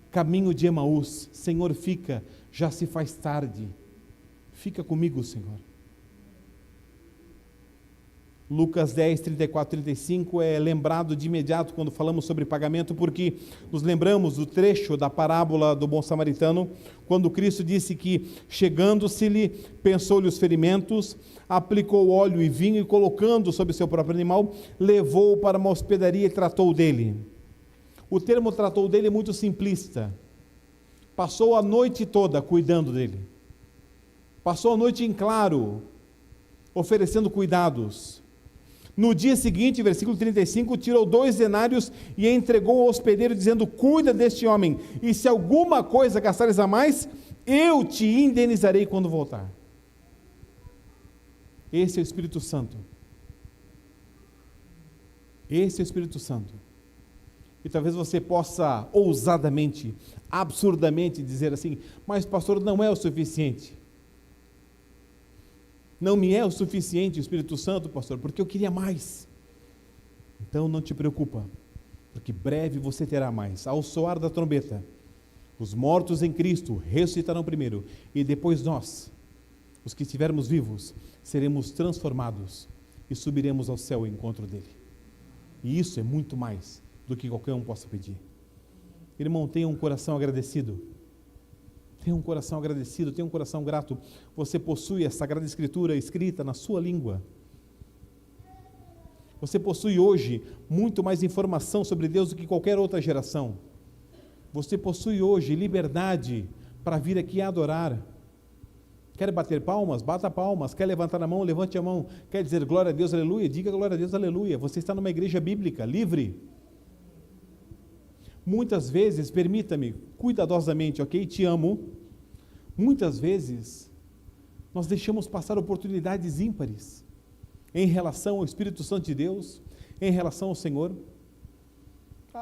Caminho de Emaús. Senhor, fica, já se faz tarde. Fica comigo, Senhor. Lucas 10, 34, 35 é lembrado de imediato quando falamos sobre pagamento, porque nos lembramos do trecho da parábola do bom samaritano, quando Cristo disse que, chegando-se-lhe, pensou-lhe os ferimentos, aplicou óleo e vinho e, colocando sobre o seu próprio animal, levou-o para uma hospedaria e tratou dele. O termo tratou dele é muito simplista. Passou a noite toda cuidando dele. Passou a noite em claro, oferecendo cuidados. No dia seguinte, versículo 35, tirou 2 denários e entregou ao hospedeiro, dizendo: cuida deste homem, e se alguma coisa gastares a mais, eu te indenizarei quando voltar. Esse é o Espírito Santo. Esse é o Espírito Santo. E talvez você possa ousadamente, absurdamente dizer assim: mas pastor, não é o suficiente. Não me é o suficiente o Espírito Santo, pastor, porque eu queria mais. Então não te preocupa, porque breve você terá mais. Ao soar da trombeta, os mortos em Cristo ressuscitarão primeiro, e depois nós, os que estivermos vivos, seremos transformados e subiremos ao céu ao encontro dele. E isso é muito mais do que qualquer um possa pedir. Irmão, tenha um coração agradecido. Tenha um coração agradecido, tenha um coração grato. Você possui a Sagrada Escritura escrita na sua língua. Você possui hoje muito mais informação sobre Deus do que qualquer outra geração. Você possui hoje liberdade para vir aqui adorar. Quer bater palmas? Bata palmas. Quer levantar a mão? Levante a mão. Quer dizer glória a Deus, aleluia? Diga glória a Deus, aleluia. Você está numa igreja bíblica, livre. Muitas vezes, permita-me, cuidadosamente, ok? Te amo. Muitas vezes, nós deixamos passar oportunidades ímpares em relação ao Espírito Santo de Deus, em relação ao Senhor.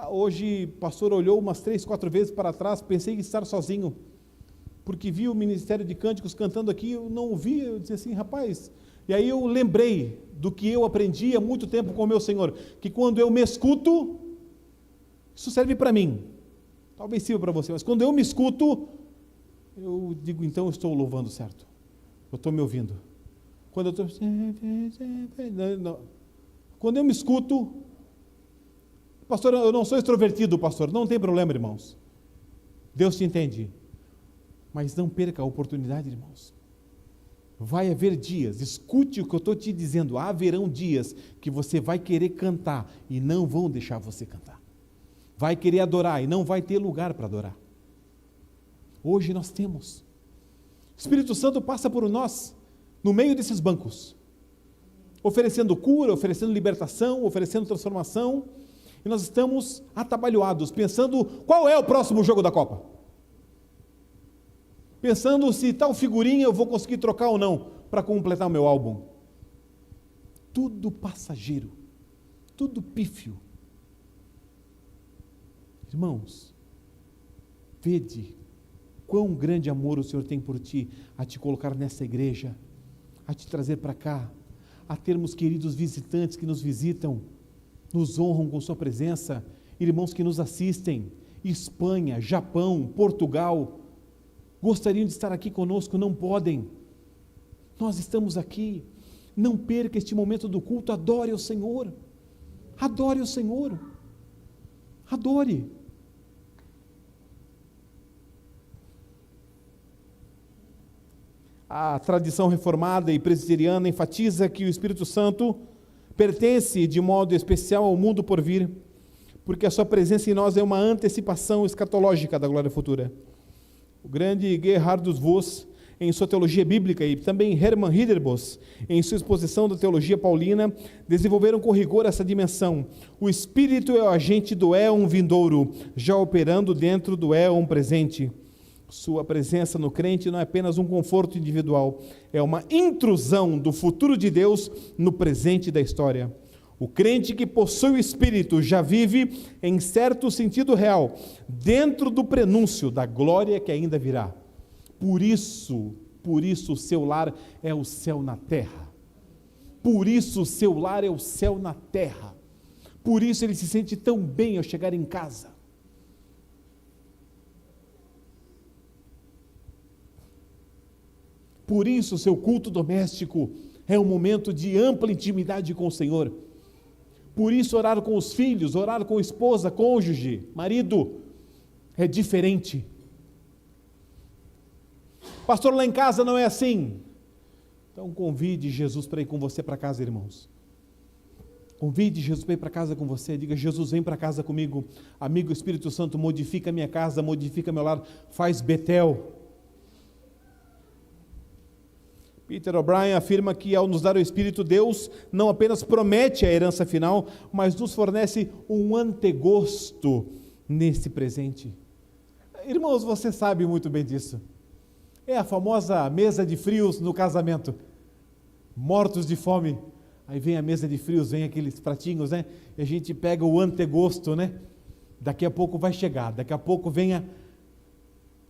Hoje, o pastor olhou umas 3, 4 vezes para trás, pensei em estar sozinho, porque vi o Ministério de Cânticos cantando aqui, eu não ouvi, eu disse assim, rapaz, e aí eu lembrei do que eu aprendi há muito tempo com o meu Senhor, que quando eu me escuto, isso serve para mim, talvez sirva para você, mas quando eu me escuto, eu digo, então eu estou louvando certo, eu estou me ouvindo. Quando eu estou... Quando eu me escuto, pastor, eu não sou extrovertido, pastor, não tem problema, irmãos, Deus te entende, mas não perca a oportunidade, irmãos. Vai haver dias, escute o que eu estou te dizendo, haverão dias que você vai querer cantar e não vão deixar você cantar. Vai querer adorar e não vai ter lugar para adorar. Hoje nós temos. O Espírito Santo passa por nós, no meio desses bancos, oferecendo cura, oferecendo libertação, oferecendo transformação, e nós estamos atabalhoados, pensando qual é o próximo jogo da Copa. Pensando se tal figurinha eu vou conseguir trocar ou não, para completar o meu álbum. Tudo passageiro, tudo pífio. Irmãos, vede quão grande amor o Senhor tem por ti, a te colocar nessa igreja, a te trazer para cá, a termos queridos visitantes que nos visitam, nos honram com sua presença, irmãos que nos assistem, Espanha, Japão, Portugal, gostariam de estar aqui conosco, não podem. Nós estamos aqui, não perca este momento do culto, adore o Senhor, adore o Senhor, adore. A tradição reformada e presbiteriana enfatiza que o Espírito Santo pertence de modo especial ao mundo por vir, porque a sua presença em nós é uma antecipação escatológica da glória futura. O grande Gerhardus Voss, em sua teologia bíblica, e também Hermann Ridderbos, em sua exposição da teologia paulina, desenvolveram com rigor essa dimensão. O Espírito é o agente do éon vindouro, já operando dentro do éon presente. Sua presença no crente não é apenas um conforto individual, é uma intrusão do futuro de Deus no presente da história. O crente que possui o Espírito já vive, em certo sentido real, dentro do prenúncio da glória que ainda virá. Por isso o seu lar é o céu na terra. Por isso o seu lar é o céu na terra. Por isso ele se sente tão bem ao chegar em casa. Por isso, seu culto doméstico é um momento de ampla intimidade com o Senhor. Por isso, orar com os filhos, orar com a esposa, cônjuge, marido, é diferente. Pastor, lá em casa não é assim. Então convide Jesus para ir com você para casa, irmãos. Convide Jesus para ir para casa com você. Diga: Jesus, vem para casa comigo. Amigo Espírito Santo, modifica minha casa, modifica meu lar. Faz Betel. Peter O'Brien afirma que ao nos dar o Espírito, Deus não apenas promete a herança final, mas nos fornece um antegosto nesse presente. Irmãos, você sabe muito bem disso. É a famosa mesa de frios no casamento. Mortos de fome. Aí vem a mesa de frios, vem aqueles pratinhos, né? E a gente pega o antegosto, né? Daqui a pouco vai chegar, daqui a pouco venha.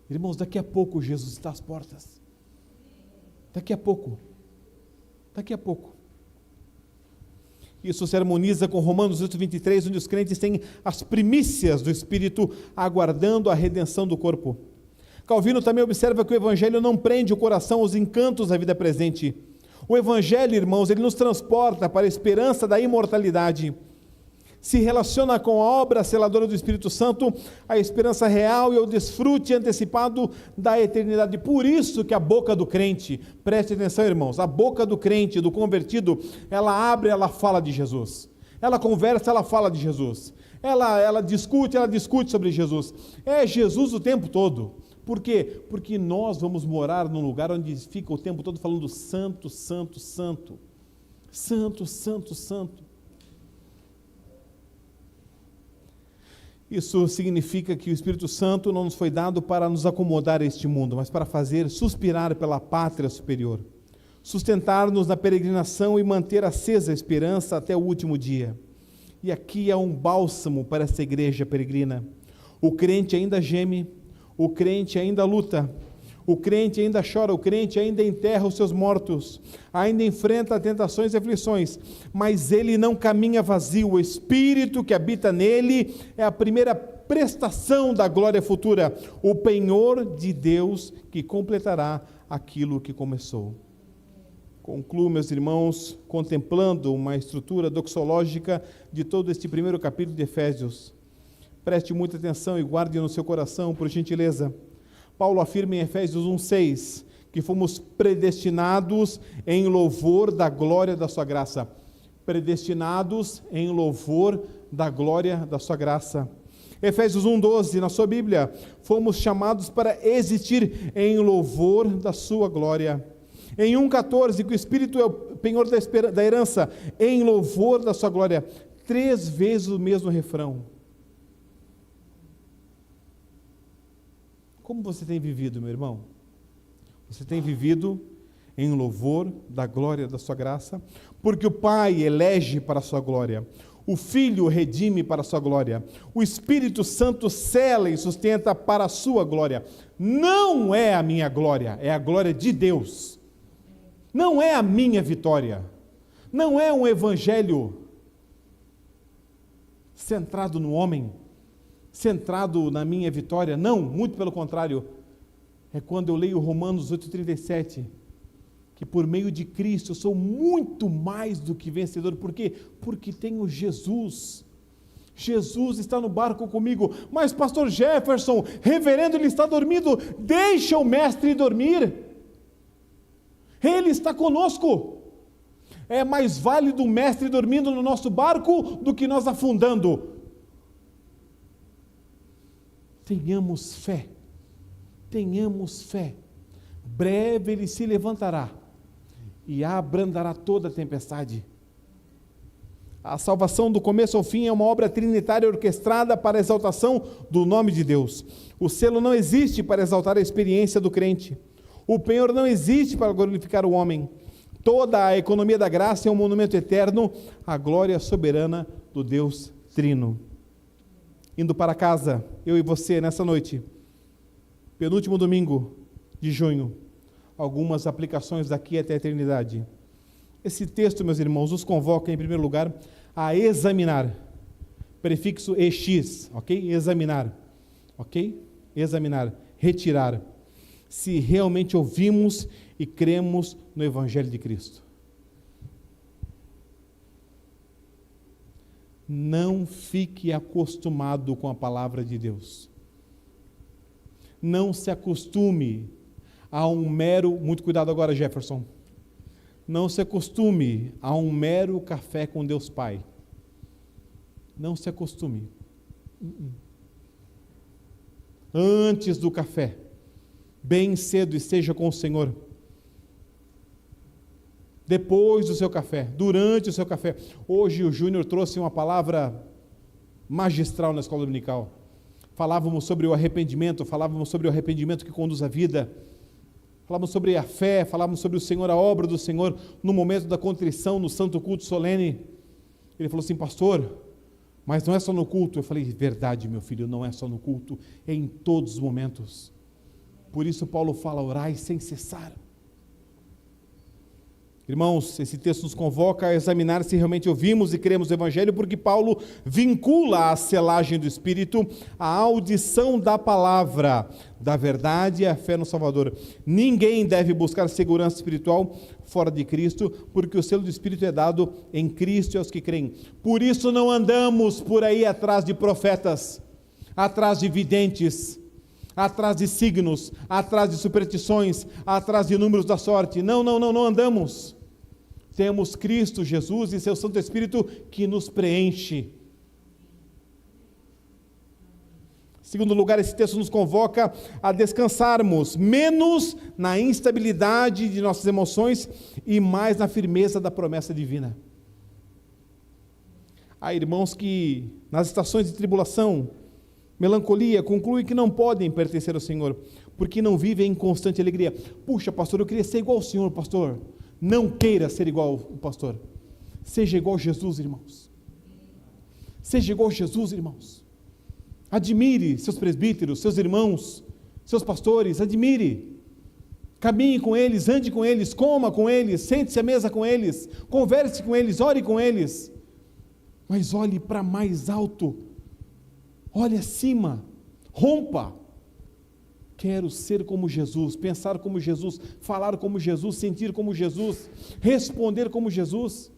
Irmãos, daqui a pouco Jesus está às portas. Daqui a pouco. Daqui a pouco. Isso se harmoniza com Romanos 8:23, onde os crentes têm as primícias do Espírito aguardando a redenção do corpo. Calvino também observa que o Evangelho não prende o coração aos encantos da vida presente. O Evangelho, irmãos, ele nos transporta para a esperança da imortalidade. Se relaciona com a obra seladora do Espírito Santo, a esperança real e o desfrute antecipado da eternidade. Por isso que a boca do crente, preste atenção, irmãos, a boca do crente, do convertido, ela abre, ela fala de Jesus. Ela conversa, ela fala de Jesus. Ela discute sobre Jesus. É Jesus o tempo todo. Por quê? Porque nós vamos morar num lugar onde fica o tempo todo falando santo, santo, santo. Santo, santo, santo. Isso significa que o Espírito Santo não nos foi dado para nos acomodar a este mundo, mas para fazer suspirar pela pátria superior, sustentar-nos na peregrinação e manter acesa a esperança até o último dia. E aqui há um bálsamo para essa igreja peregrina. O crente ainda geme, o crente ainda luta, o crente ainda chora, o crente ainda enterra os seus mortos, ainda enfrenta tentações e aflições, mas ele não caminha vazio. O Espírito que habita nele é a primeira prestação da glória futura, o penhor de Deus que completará aquilo que começou. Concluo, meus irmãos, contemplando uma estrutura doxológica de todo este primeiro capítulo de Efésios. Preste muita atenção e guarde no seu coração, por gentileza. Paulo afirma em Efésios 1:6 que fomos predestinados em louvor da glória da sua graça. Predestinados em louvor da glória da sua graça. Efésios 1:12, na sua Bíblia, fomos chamados para existir em louvor da sua glória. Em 1:14, que o Espírito é o penhor da herança, em louvor da sua glória. 3 vezes o mesmo refrão. Como você tem vivido, meu irmão? Você tem vivido em louvor da glória da sua graça? Porque o Pai elege para a sua glória, o Filho redime para a sua glória, o Espírito Santo sela e sustenta para a sua glória. Não é a minha glória, é a glória de Deus. Não é a minha vitória. Não é um evangelho centrado no homem, centrado na minha vitória. Não, muito pelo contrário. É quando eu leio Romanos 8:37, que por meio de Cristo eu sou muito mais do que vencedor. Por quê? Porque tenho Jesus. Jesus está no barco comigo. Mas pastor Jefferson, reverendo, ele está dormindo. Deixa o mestre dormir. Ele está conosco. É mais válido o mestre dormindo no nosso barco do que nós afundando. Tenhamos fé. Tenhamos fé. Breve ele se levantará e abrandará toda a tempestade. A salvação do começo ao fim é uma obra trinitária orquestrada para a exaltação do nome de Deus. O selo não existe para exaltar a experiência do crente. O penhor não existe para glorificar o homem. Toda a economia da graça é um monumento eterno à glória soberana do Deus Trino. Indo para casa, eu e você, nessa noite, penúltimo domingo de junho, algumas aplicações daqui até a eternidade. Esse texto, meus irmãos, nos convoca, em primeiro lugar, a examinar. Prefixo EX, ok? Examinar, ok? Examinar, retirar. se realmente ouvimos e cremos no Evangelho de Cristo. Não fique acostumado com a palavra de Deus. Não se acostume a um mero, muito cuidado agora, Jefferson, não se acostume a um mero café com Deus Pai. Não se acostume. Antes do café, bem cedo esteja com o Senhor. Depois do seu café, durante o seu café. Hoje o Júnior trouxe uma palavra magistral na escola dominical. Falávamos sobre o arrependimento que conduz à vida. Falávamos sobre a fé, falávamos sobre o Senhor, a obra do Senhor, no momento da contrição, no santo culto solene. Ele falou assim: pastor, mas não é só no culto. Eu falei: verdade, meu filho, não é só no culto, é em todos os momentos. Por isso Paulo fala: orai sem cessar. Irmãos, esse texto nos convoca a examinar se realmente ouvimos e cremos o Evangelho, porque Paulo vincula a selagem do Espírito à audição da palavra, da verdade e à fé no Salvador. Ninguém deve buscar segurança espiritual fora de Cristo, porque o selo do Espírito é dado em Cristo aos que creem. Por isso não andamos por aí atrás de profetas, atrás de videntes, atrás de signos, atrás de superstições, atrás de números da sorte. Não andamos. Temos Cristo Jesus e seu Santo Espírito que nos preenche. Em segundo lugar, esse texto nos convoca a descansarmos menos na instabilidade de nossas emoções e mais na firmeza da promessa divina. Há irmãos que, nas estações de tribulação, melancolia, concluem que não podem pertencer ao Senhor, porque não vivem em constante alegria. Puxa, pastor, eu queria ser igual ao Senhor, pastor. Não queira ser igual ao pastor. Seja igual a Jesus, irmãos. Seja igual a Jesus, irmãos. Admire seus presbíteros, seus irmãos, seus pastores, admire. Caminhe com eles, ande com eles, coma com eles, sente-se à mesa com eles, converse com eles, ore com eles. Mas olhe para mais alto. Olhe acima. Rompa. Quero ser como Jesus, pensar como Jesus, falar como Jesus, sentir como Jesus, responder como Jesus.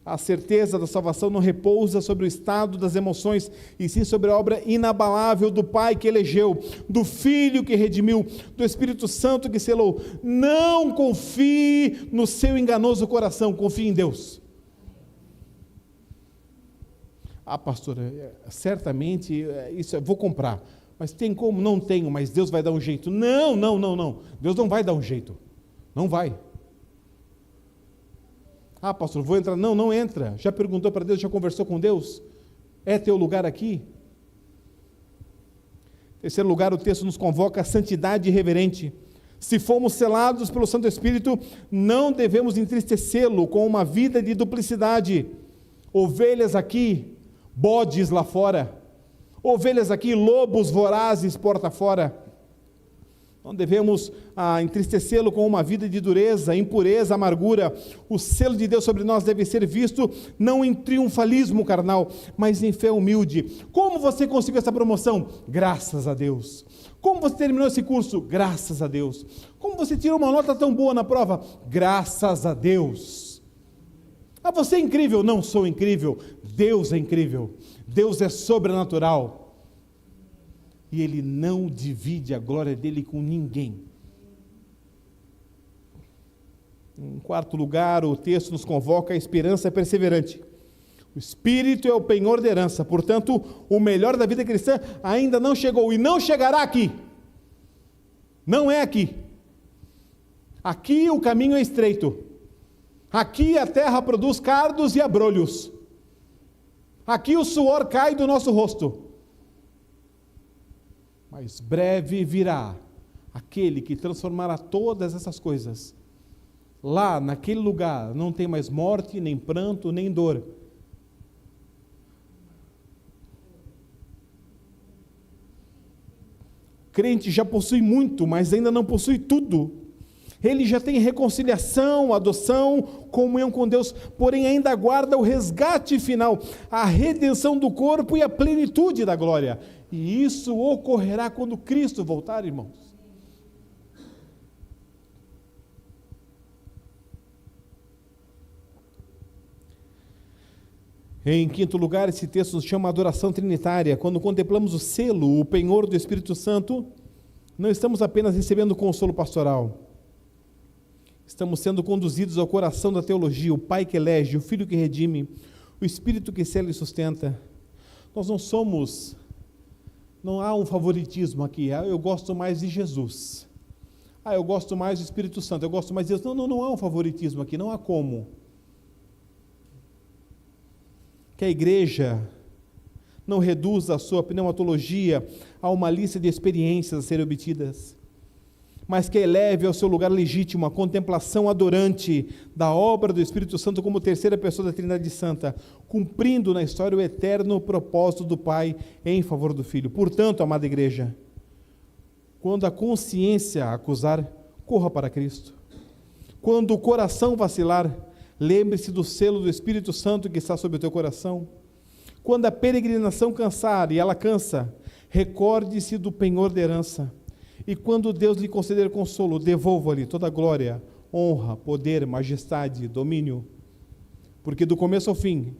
A certeza da salvação não repousa sobre o estado das emoções, e sim sobre a obra inabalável do Pai que elegeu, do Filho que redimiu, do Espírito Santo que selou. Não confie no seu enganoso coração, confie em Deus. Ah, pastor, certamente isso eu vou comprar, mas tem como? Não tenho, mas Deus vai dar um jeito. Não, Deus não vai dar um jeito, não vai. Ah, pastor, vou entrar. Não entra. Já perguntou para Deus, já conversou com Deus? É teu lugar aqui? Em terceiro lugar, o texto nos convoca a santidade reverente. Se fomos selados pelo Santo Espírito, não devemos entristecê-lo com uma vida de duplicidade. Ovelhas aqui, bodes lá fora, ovelhas aqui, lobos vorazes porta fora. Não devemos entristecê-lo com uma vida de dureza, impureza, amargura. O selo de Deus sobre nós deve ser visto não em triunfalismo carnal, mas em fé humilde. Como você conseguiu essa promoção? Graças a Deus. Como você terminou esse curso? Graças a Deus. Como você tirou uma nota tão boa na prova? Graças a Deus. Ah, você é incrível? Não sou incrível. Deus é incrível. Deus é sobrenatural. E Ele não divide a glória dEle com ninguém. Em quarto lugar, o texto nos convoca a esperança perseverante. O Espírito é o penhor da herança, portanto, o melhor da vida cristã ainda não chegou e não chegará aqui. Não é aqui. Aqui o caminho é estreito. Aqui a terra produz cardos e abrolhos. Aqui o suor cai do nosso rosto. Mas breve virá aquele que transformará todas essas coisas. Lá, naquele lugar, não tem mais morte, nem pranto, nem dor. O crente já possui muito, mas ainda não possui tudo. Ele já tem reconciliação, adoção, comunhão com Deus, porém ainda aguarda o resgate final, a redenção do corpo e a plenitude da glória. E isso ocorrerá quando Cristo voltar, irmãos. Em quinto lugar, esse texto nos chama a adoração trinitária. Quando contemplamos o selo, o penhor do Espírito Santo, não estamos apenas recebendo consolo pastoral. Estamos sendo conduzidos ao coração da teologia, o Pai que elege, o Filho que redime, o Espírito que sela e sustenta. Nós não há um favoritismo aqui. Eu gosto mais de Jesus. Eu gosto mais do Espírito Santo, eu gosto mais de Deus. Não há um favoritismo aqui, não há como. Que a igreja não reduza a sua pneumatologia a uma lista de experiências a serem obtidas, mas que eleve ao seu lugar legítimo a contemplação adorante da obra do Espírito Santo como terceira pessoa da Trindade Santa, cumprindo na história o eterno propósito do Pai em favor do Filho. Portanto, amada igreja, quando a consciência acusar, corra para Cristo. Quando o coração vacilar, lembre-se do selo do Espírito Santo que está sobre o teu coração. Quando a peregrinação cansar, e ela cansa, recorde-se do penhor da herança. E quando Deus lhe conceder consolo, devolva-lhe toda a glória, honra, poder, majestade, domínio. Porque do começo ao fim,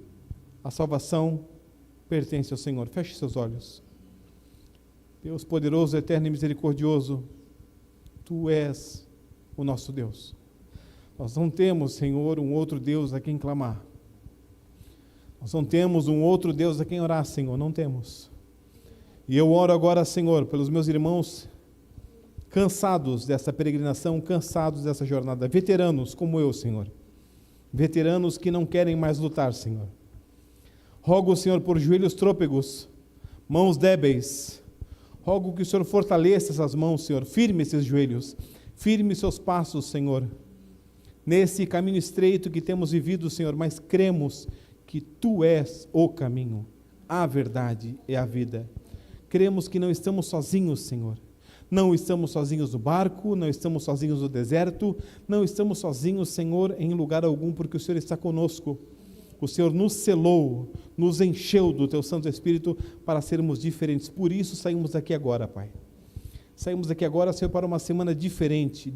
a salvação pertence ao Senhor. Feche seus olhos. Deus poderoso, eterno e misericordioso, Tu és o nosso Deus. Nós não temos, Senhor, um outro Deus a quem clamar. Nós não temos um outro Deus a quem orar, Senhor, não temos. E eu oro agora, Senhor, pelos meus irmãos cansados dessa peregrinação, cansados dessa jornada, veteranos como eu, Senhor. Veteranos que não querem mais lutar, Senhor. Rogo, Senhor, por joelhos trôpegos, mãos débeis. Rogo que o Senhor fortaleça essas mãos, Senhor, firme esses joelhos, firme seus passos, Senhor. Nesse caminho estreito que temos vivido, Senhor, mas cremos que Tu és o caminho, a verdade e a vida. Cremos que não estamos sozinhos, Senhor. Não estamos sozinhos no barco, não estamos sozinhos no deserto, não estamos sozinhos, Senhor, em lugar algum, porque o Senhor está conosco. O Senhor nos selou, nos encheu do Teu Santo Espírito para sermos diferentes. Por isso saímos daqui agora, Pai. Saímos daqui agora, Senhor, para uma semana diferente.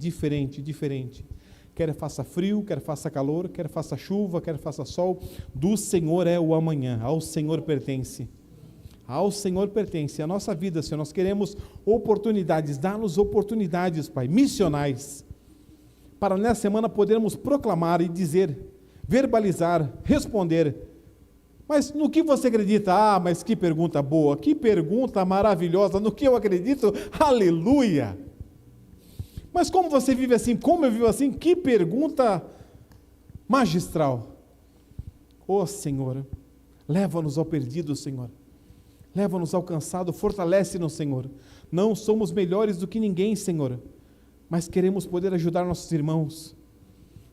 Quer faça frio, quer faça calor, quer faça chuva, quer faça sol, do Senhor é o amanhã, ao Senhor pertence. Ao Senhor pertence a nossa vida, Senhor. Nós queremos oportunidades, dá-nos oportunidades, Pai, missionais, para nessa semana podermos proclamar e dizer, verbalizar, responder. Mas no que você acredita? Mas que pergunta boa, que pergunta maravilhosa, no que eu acredito? Aleluia! Mas como você vive assim? Como eu vivo assim? Que pergunta magistral. Ó Senhor, leva-nos ao perdido, Senhor. Leva-nos ao cansado, fortalece-nos, Senhor. Não somos melhores do que ninguém, Senhor, mas queremos poder ajudar nossos irmãos.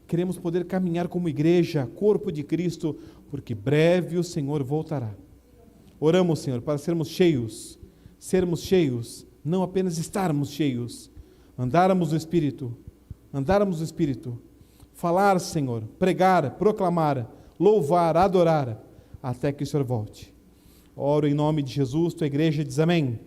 Queremos poder caminhar como igreja, corpo de Cristo, porque breve o Senhor voltará. Oramos, Senhor, para sermos cheios, não apenas estarmos cheios, andarmos no Espírito, falar, Senhor, pregar, proclamar, louvar, adorar, até que o Senhor volte. Oro em nome de Jesus, tua igreja diz amém.